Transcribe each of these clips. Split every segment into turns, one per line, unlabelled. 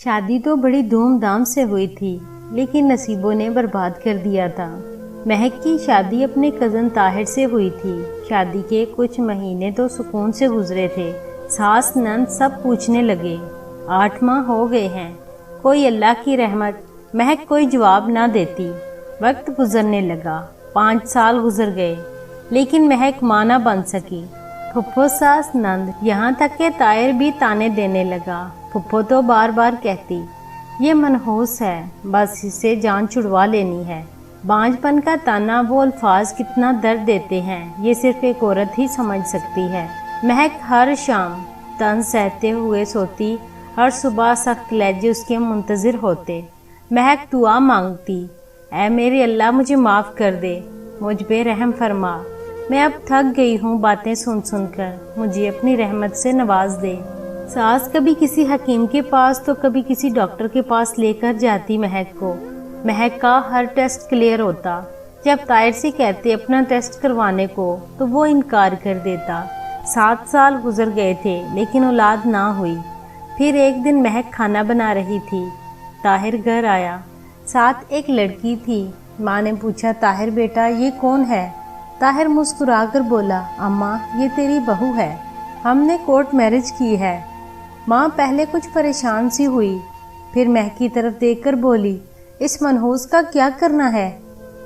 شادی تو بڑی دھوم دھام سے ہوئی تھی، لیکن نصیبوں نے برباد کر دیا تھا۔ مہک کی شادی اپنے کزن طاہر سے ہوئی تھی۔ شادی کے کچھ مہینے تو سکون سے گزرے تھے۔ ساس نند سب پوچھنے لگے، 8 ماہ ہو گئے ہیں، کوئی اللہ کی رحمت۔ مہک کوئی جواب نہ دیتی۔ وقت گزرنے لگا، 5 سال گزر گئے، لیکن مہک ماں نہ بن سکی۔ پھپھو ساس نند، یہاں تک کہ طاہر بھی تانے دینے لگا۔ پھپھو تو بار بار کہتی، یہ منحوس ہے، بس اس سے جان چھڑوا لینی ہے۔ بانجھ پن کا تانا، وہ الفاظ کتنا درد دیتے ہیں، یہ صرف ایک عورت ہی سمجھ سکتی ہے۔ مہک ہر شام طنز سہتے ہوئے سوتی، ہر صبح سخت لہجے اس کے منتظر ہوتے۔ مہک دعا مانگتی، اے میرے اللہ مجھے معاف کر دے، مجھ پہ رحم فرما، میں اب تھک گئی ہوں باتیں سن سن کر، مجھے اپنی رحمت سے نواز دے۔ ساس کبھی کسی حکیم کے پاس تو کبھی کسی ڈاکٹر کے پاس لے کر جاتی مہک کو۔ مہک کا ہر ٹیسٹ کلیئر ہوتا۔ جب طاہر سے کہتے اپنا ٹیسٹ کروانے کو تو وہ انکار کر دیتا۔ 7 سال گزر گئے تھے، لیکن اولاد نہ ہوئی۔ پھر ایک دن مہک کھانا بنا رہی تھی، طاہر گھر آیا، ساتھ ایک لڑکی تھی۔ ماں نے پوچھا، طاہر بیٹا یہ کون ہے؟ طاہر مسکرا کر بولا، اماں یہ تیری بہو ہے، ہم نے کورٹ میرج کی ہے۔ ماں پہلے کچھ پریشان سی ہوئی، پھر مہک کی طرف دیکھ کر بولی، اس منحوس کا کیا کرنا ہے؟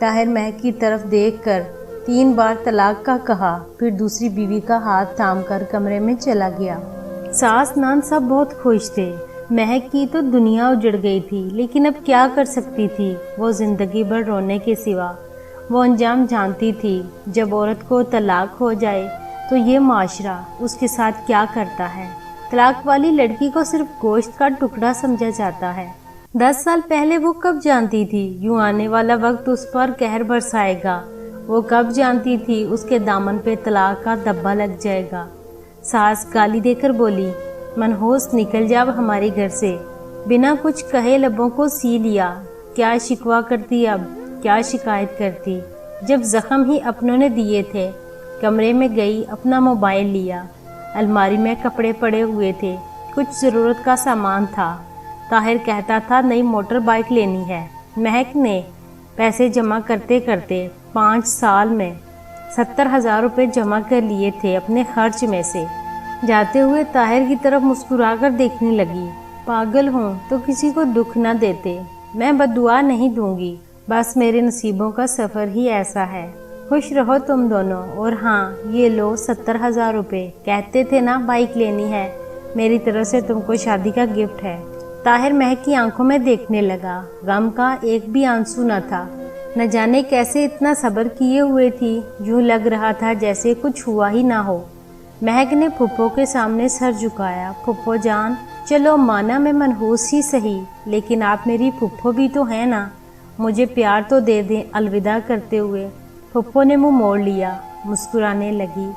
طاہر مہک کی طرف دیکھ کر 3 بار طلاق کا کہا، پھر دوسری بیوی کا ہاتھ تھام کر کمرے میں چلا گیا۔ ساس نند سب بہت خوش تھے۔ مہک کی تو دنیا اجڑ گئی تھی، لیکن اب کیا کر سکتی تھی وہ زندگی بھر رونے کے سوا؟ وہ انجام جانتی تھی، جب عورت کو طلاق ہو جائے تو یہ معاشرہ اس کے ساتھ کیا کرتا ہے۔ طلاق والی لڑکی کو صرف گوشت کا ٹکڑا سمجھا جاتا ہے۔ 10 سال پہلے وہ کب جانتی تھی یوں آنے والا وقت اس پر قہر برسائے گا؟ وہ کب جانتی تھی اس کے دامن پہ طلاق کا دھبا لگ جائے گا؟ ساس گالی دے کر بولی، منحوس نکل جا اب ہمارے گھر سے۔ بنا کچھ کہے لبوں کو سی لیا۔ کیا شکوہ کرتی اب، کیا شکایت کرتی، جب زخم ہی اپنوں نے دیے تھے۔ کمرے میں گئی، اپنا موبائل لیا۔ الماری میں کپڑے پڑے ہوئے تھے، کچھ ضرورت کا سامان تھا۔ طاہر کہتا تھا نئی موٹر بائیک لینی ہے۔ مہک نے پیسے جمع کرتے کرتے 5 سال میں 70,000 روپے جمع کر لیے تھے اپنے خرچ میں سے۔ جاتے ہوئے طاہر کی طرف مسکرا کر دیکھنے لگی، پاگل ہوں تو کسی کو دکھ نہ دیتے، میں بددعا نہیں دوں گی، بس میرے نصیبوں کا سفر ہی ایسا ہے۔ خوش رہو تم دونوں، اور ہاں یہ لو 70,000 روپے، کہتے تھے نا بائیک لینی ہے، میری طرف سے تم کو شادی کا گفٹ ہے۔ طاہر مہک کی آنکھوں میں دیکھنے لگا، غم کا ایک بھی آنسو نہ تھا۔ نہ جانے کیسے اتنا صبر کیے ہوئے تھی، یوں لگ رہا تھا جیسے کچھ ہوا ہی نہ ہو۔ مہک نے پھپھو کے سامنے سر جھکایا، پھپھو جان چلو مانا میں منحوس ہی سہی، لیکن آپ میری پھپھو بھی تو ہیں نا، مجھے پیار تو دے دیں۔ الوداع کرتے ہوئے پھپھو نے منہ موڑ لیا، مسکرانے لگی،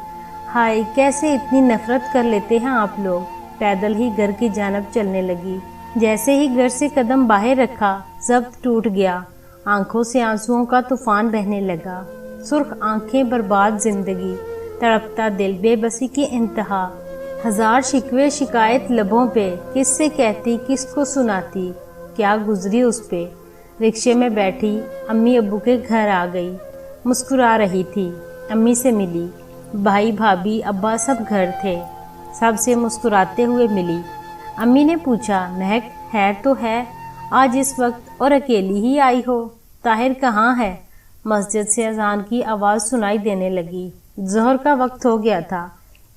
ہائے کیسے اتنی نفرت کر لیتے ہیں آپ لوگ۔ پیدل ہی گھر کی جانب چلنے لگی۔ جیسے ہی گھر سے قدم باہر رکھا، ضبط ٹوٹ گیا، آنکھوں سے آنسوؤں کا طوفان بہنے لگا۔ سرخ آنکھیں، برباد زندگی، تڑپتا دل، بے بسی کی انتہا، 1000 شکوے شکایت لبوں پہ، کس سے کہتی، کس کو سناتی، کیا گزری اس پہ۔ رکشے میں بیٹھی امی ابو کے گھر آ گئی، مسکرا رہی تھی، امی سے ملی، بھائی بھابھی ابا سب گھر تھے، سب سے مسکراتے ہوئے ملی۔ امی نے پوچھا، مہک خیر تو ہے، آج اس وقت اور اکیلی ہی آئی ہو؟ طاہر کہاں ہے؟ مسجد سے اذان کی آواز سنائی دینے لگی۔ ظہر کا وقت ہو گیا تھا۔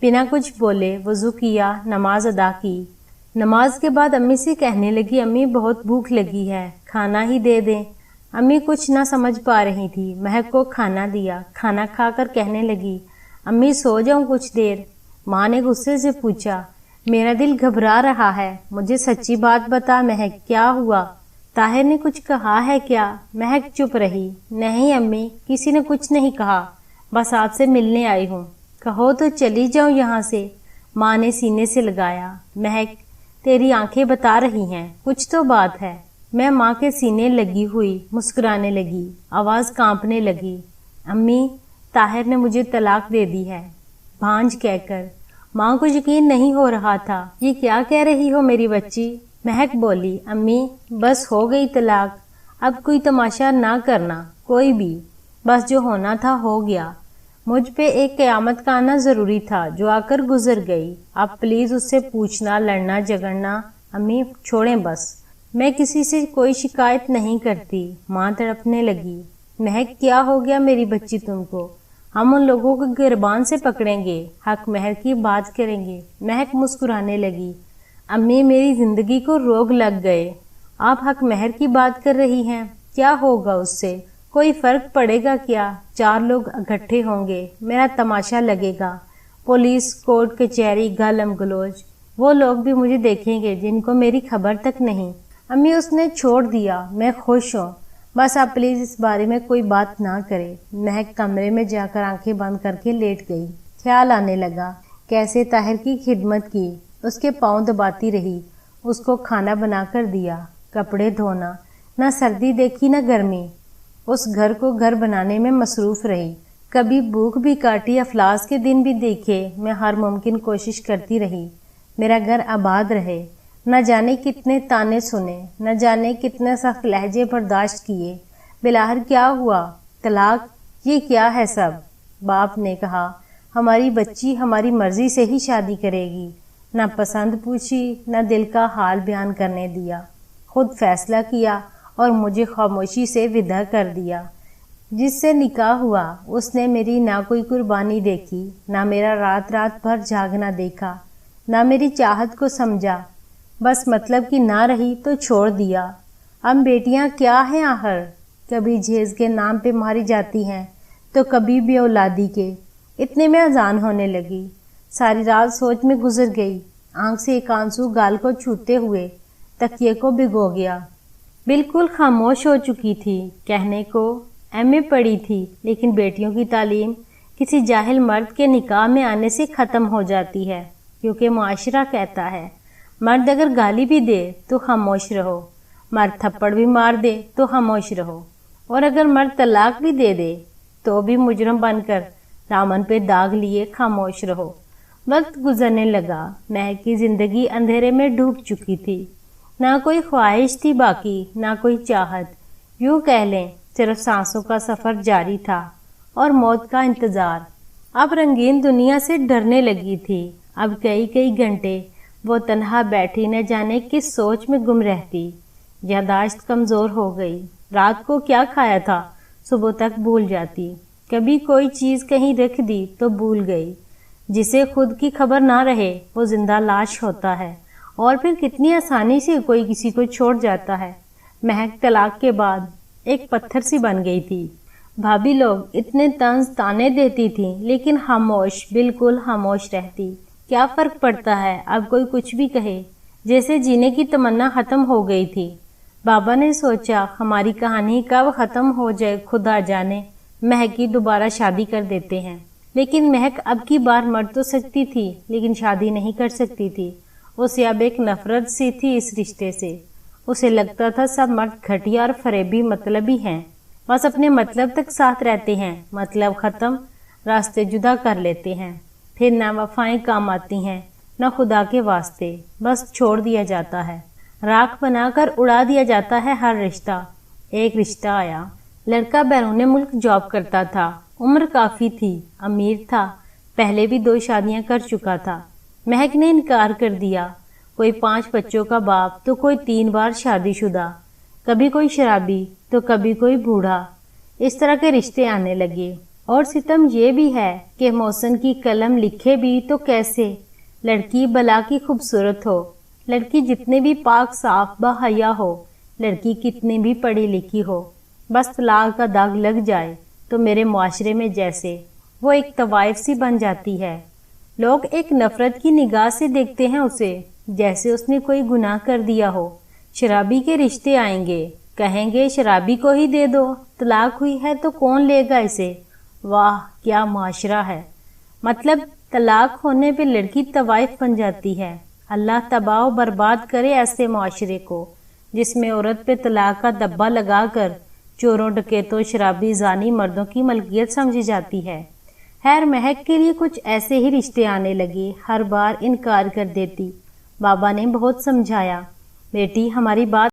بنا کچھ بولے وضو کیا، نماز ادا کی۔ نماز کے بعد امی سے کہنے لگی، امی بہت بھوک لگی ہے، کھانا ہی دے دیں۔ امی کچھ نہ سمجھ پا رہی تھی۔ مہک کو کھانا دیا، کھانا کھا کر کہنے لگی، امی سو جاؤں کچھ دیر؟ ماں نے غصے سے پوچھا، میرا دل گھبرا رہا ہے، مجھے سچی بات بتا مہک، کیا ہوا؟ طاہر نے کچھ کہا ہے کیا؟ مہک چپ رہی۔ نہیں امی، کسی نے کچھ نہیں کہا، بس آپ سے ملنے آئی ہوں۔ کہو تو چلی جاؤں یہاں سے۔ ماں نے سینے سے لگایا، مہک تیری آنکھیں بتا رہی ہیں، کچھ تو بات ہے۔ میں ماں کے سینے لگی ہوئی مسکرانے لگی، آواز کانپنے لگی، امی طاہر نے مجھے طلاق دے دی ہے، بھانج کہہ کر۔ ماں کو یقین نہیں ہو رہا تھا، یہ کیا کہہ رہی ہو میری بچی؟ مہک بولی، امی بس ہو گئی طلاق، اب کوئی تماشا نہ کرنا کوئی بھی، بس جو ہونا تھا ہو گیا۔ مجھ پہ ایک قیامت کا آنا ضروری تھا جو آ کر گزر گئی، اب پلیز اس سے پوچھنا، لڑنا جھگڑنا۔ امی چھوڑیں بس، میں کسی سے کوئی شکایت نہیں کرتی۔ ماں تڑپنے لگی، مہک کیا ہو گیا میری بچی تم کو؟ ہم ان لوگوں کو گربان سے پکڑیں گے، حق مہر کی بات کریں گے۔ مہک مسکرانے لگی، امی میری زندگی کو روگ لگ گئے، آپ حق مہر کی بات کر رہی ہیں، کیا ہوگا اس سے؟ کوئی فرق پڑے گا کیا؟ 4 لوگ اکٹھے ہوں گے، میرا تماشا لگے گا، پولیس، کورٹ کچہری، گالم گلوچ، وہ لوگ بھی مجھے دیکھیں گے جن کو میری خبر تک نہیں۔ امی اس نے چھوڑ دیا، میں خوش ہوں، بس آپ پلیز اس بارے میں کوئی بات نہ کریں۔ مہک کمرے میں جا کر آنکھیں بند کر کے لیٹ گئی۔ خیال آنے لگا کیسے طاہر کی خدمت کی، اس کے پاؤں دباتی رہی، اس کو کھانا بنا کر دیا، کپڑے دھونا، نہ سردی دیکھی نہ گرمی، اس گھر کو گھر بنانے میں مصروف رہی۔ کبھی بھوک بھی کاٹی، افلاس کے دن بھی دیکھے، میں ہر ممکن کوشش کرتی رہی میرا گھر آباد رہے۔ نہ جانے کتنے تانے سنے، نہ جانے کتنے سخت لہجے برداشت کیے، بالآخر کیا ہوا؟ طلاق! یہ کیا ہے سب؟ باپ نے کہا ہماری بچی ہماری مرضی سے ہی شادی کرے گی، نہ پسند پوچھی، نہ دل کا حال بیان کرنے دیا، خود فیصلہ کیا اور مجھے خاموشی سے ودا کر دیا۔ جس سے نکاح ہوا اس نے میری نہ کوئی قربانی دیکھی، نہ میرا رات رات بھر جاگنا دیکھا، نہ میری چاہت کو سمجھا، بس مطلب کی نہ رہی تو چھوڑ دیا۔ اب بیٹیاں کیا ہیں آخر؟ کبھی جہیز کے نام پہ ماری جاتی ہیں تو کبھی بے اولادی کے۔ اتنے میں اذان ہونے لگی، ساری رات سوچ میں گزر گئی، آنکھ سے ایک آنسو گال کو چھوتے ہوئے تکیے کو بھگو گیا۔ بالکل خاموش ہو چکی تھی، کہنے کو ایم اے پڑھی تھی، لیکن بیٹیوں کی تعلیم کسی جاہل مرد کے نکاح میں آنے سے ختم ہو جاتی ہے، کیونکہ معاشرہ کہتا ہے مرد اگر گالی بھی دے تو خاموش رہو، مرد تھپڑ بھی مار دے تو خاموش رہو، اور اگر مرد طلاق بھی دے دے تو بھی مجرم بن کر دامن پہ داغ لیے خاموش رہو۔ وقت گزرنے لگا، مہک کی زندگی اندھیرے میں ڈوب چکی تھی، نہ کوئی خواہش تھی باقی، نہ کوئی چاہت، یوں کہہ لیں صرف سانسوں کا سفر جاری تھا اور موت کا انتظار۔ اب رنگین دنیا سے ڈرنے لگی تھی، اب کئی کئی گھنٹے وہ تنہا بیٹھی نہ جانے کس سوچ میں گم رہتی۔ یادداشت کمزور ہو گئی، رات کو کیا کھایا تھا صبح تک بھول جاتی، کبھی کوئی چیز کہیں رکھ دی تو بھول گئی۔ جسے خود کی خبر نہ رہے وہ زندہ لاش ہوتا ہے، اور پھر کتنی آسانی سے کوئی کسی کو چھوڑ جاتا ہے۔ مہک طلاق کے بعد ایک پتھر سی بن گئی تھی۔ بھابھی لوگ اتنے طنز تانے دیتی تھی لیکن خاموش، بالکل خاموش رہتی۔ کیا فرق پڑتا ہے اب کوئی کچھ بھی کہے، جیسے جینے کی تمنا ختم ہو گئی تھی۔ بابا نے سوچا ہماری کہانی کب ختم ہو جائے خدا جانے، مہک کی دوبارہ شادی کر دیتے ہیں۔ لیکن مہک اب کی بار مر تو سکتی تھی لیکن شادی نہیں کر سکتی تھی۔ اسے اب ایک نفرت سی تھی اس رشتے سے۔ اسے لگتا تھا سب مرد گھٹیا اور فریبی مطلبی ہیں، بس اپنے مطلب تک ساتھ رہتے ہیں، مطلب ختم، راستے جدا کر لیتے ہیں، پھر نہ وفائیں کام آتی ہیں نہ خدا کے واسطے، بس چھوڑ دیا جاتا ہے، راکھ بنا کر اڑا دیا جاتا ہے ہر رشتہ۔ ایک رشتہ آیا، لڑکا بیرون ملک جاب کرتا تھا، عمر کافی تھی، امیر تھا، پہلے بھی 2 شادیاں کر چکا تھا۔ مہک نے انکار کر دیا، کوئی 5 بچوں کا باپ تو کوئی 3 بار شادی شدہ، کبھی کوئی شرابی تو کبھی کوئی بوڑھا، اس طرح کے رشتے آنے لگے۔ اور ستم یہ بھی ہے کہ محسن کی قلم لکھے بھی تو کیسے، لڑکی بلا کی خوبصورت ہو، لڑکی جتنے بھی پاک صاف باحیا ہو، لڑکی کتنی بھی پڑھی لکھی ہو، بس طلاق کا داغ لگ جائے تو میرے معاشرے میں جیسے وہ ایک طوائف سی بن جاتی ہے۔ لوگ ایک نفرت کی نگاہ سے دیکھتے ہیں اسے، جیسے اس نے کوئی گناہ کر دیا ہو۔ شرابی کے رشتے آئیں گے، کہیں گے شرابی کو ہی دے دو، طلاق ہوئی ہے تو کون لے گا اسے۔ واہ کیا معاشرہ ہے، مطلب طلاق ہونے پہ لڑکی طوائف بن جاتی ہے۔ اللہ تباہ و برباد کرے ایسے معاشرے کو جس میں عورت پہ طلاق کا دبا لگا کر چوروں ڈکیتوں شرابی زانی مردوں کی ملکیت سمجھی جاتی ہے۔ خیر مہک کے لیے کچھ ایسے ہی رشتے آنے لگے، ہر بار انکار کر دیتی۔ بابا نے بہت سمجھایا، بیٹی ہماری بات